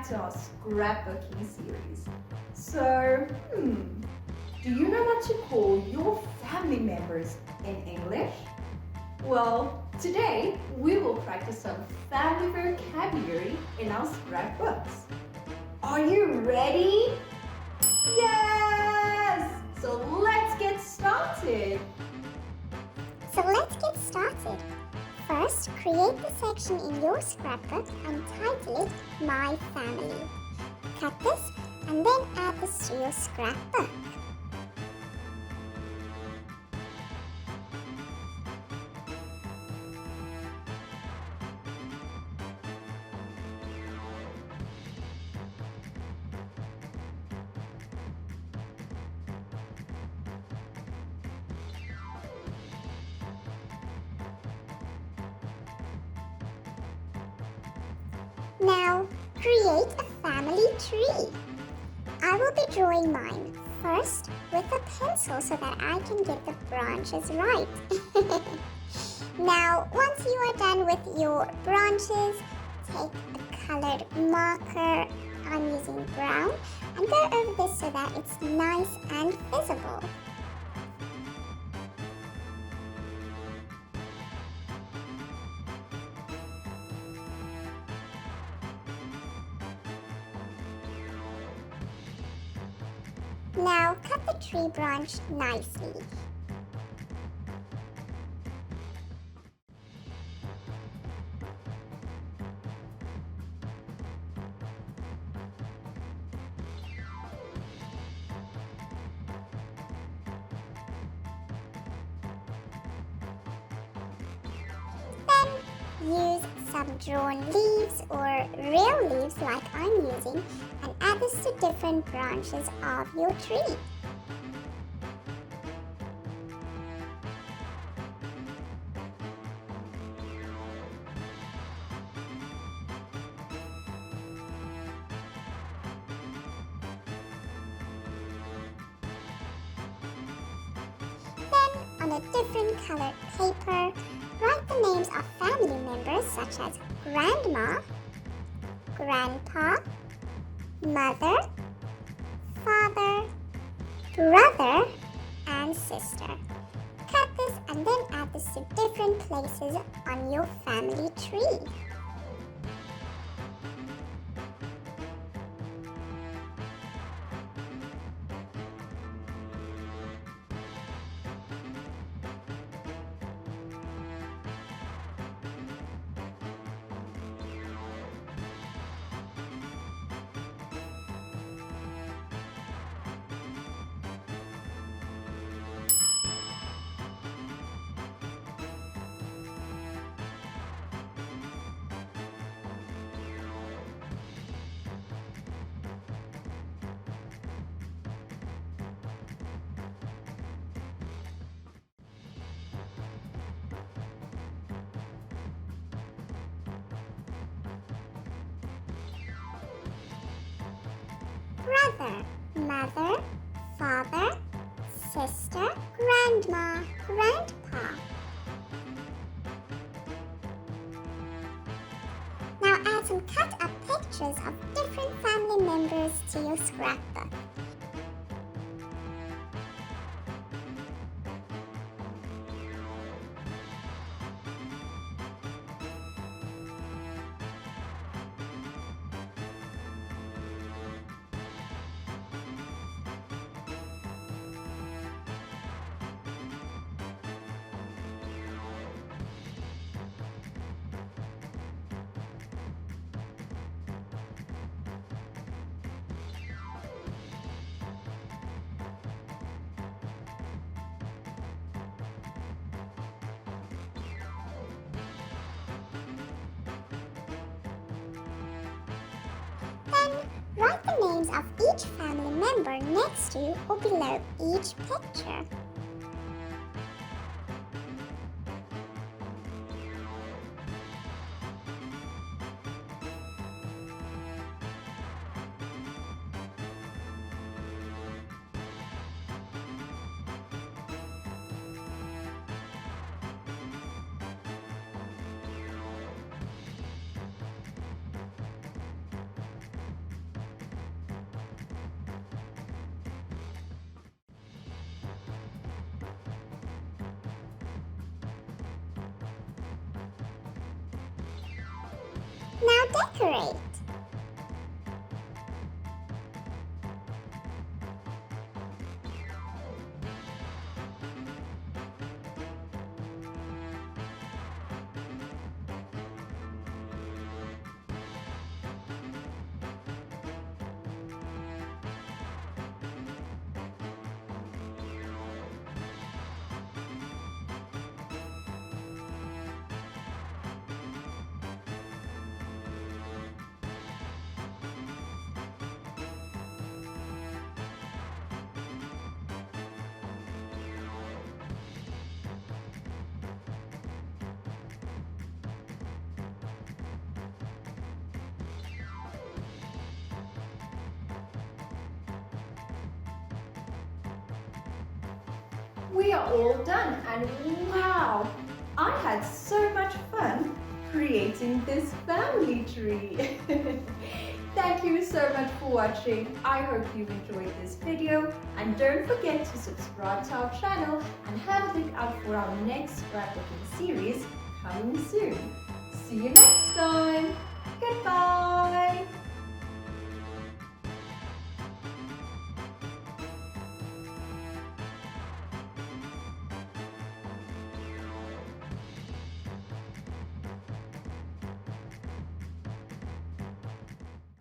to our scrapbooking series. So, do you know what to call your family members in English? Well, today we will practice some family vocabulary in our scrapbooks. Are you ready? Yes! So let's get started. First, create the section in your scrapbook and title it My Family. Cut this and then add this to your scrapbook. Now, create a family tree. I will be drawing mine first with a pencil so that I can get the branches right. Now, once you are done with your branches, take a colored marker, I'm using brown, and go over this so that it's nice and visible. Now cut the tree branch nicely. Then use some drawn leaves or real leaves like I'm using and add this to different branches of your tree. Then, on a different colored paper, write the names of family members such as grandma, grandpa, mother, father, brother, and sister. Cut this and then add this to different places on your family tree. Brother, mother, father, sister, grandma, grandpa. Now add some cut up pictures of different family members to your scrapbook. Write the names of each family member next to or below each picture. decorate. We are all done, and wow, I had so much fun creating this family tree. Thank you so much for watching. I hope you enjoyed this video, and don't forget to subscribe to our channel and have a look out for our next scrapbooking series coming soon. See you next time. Goodbye.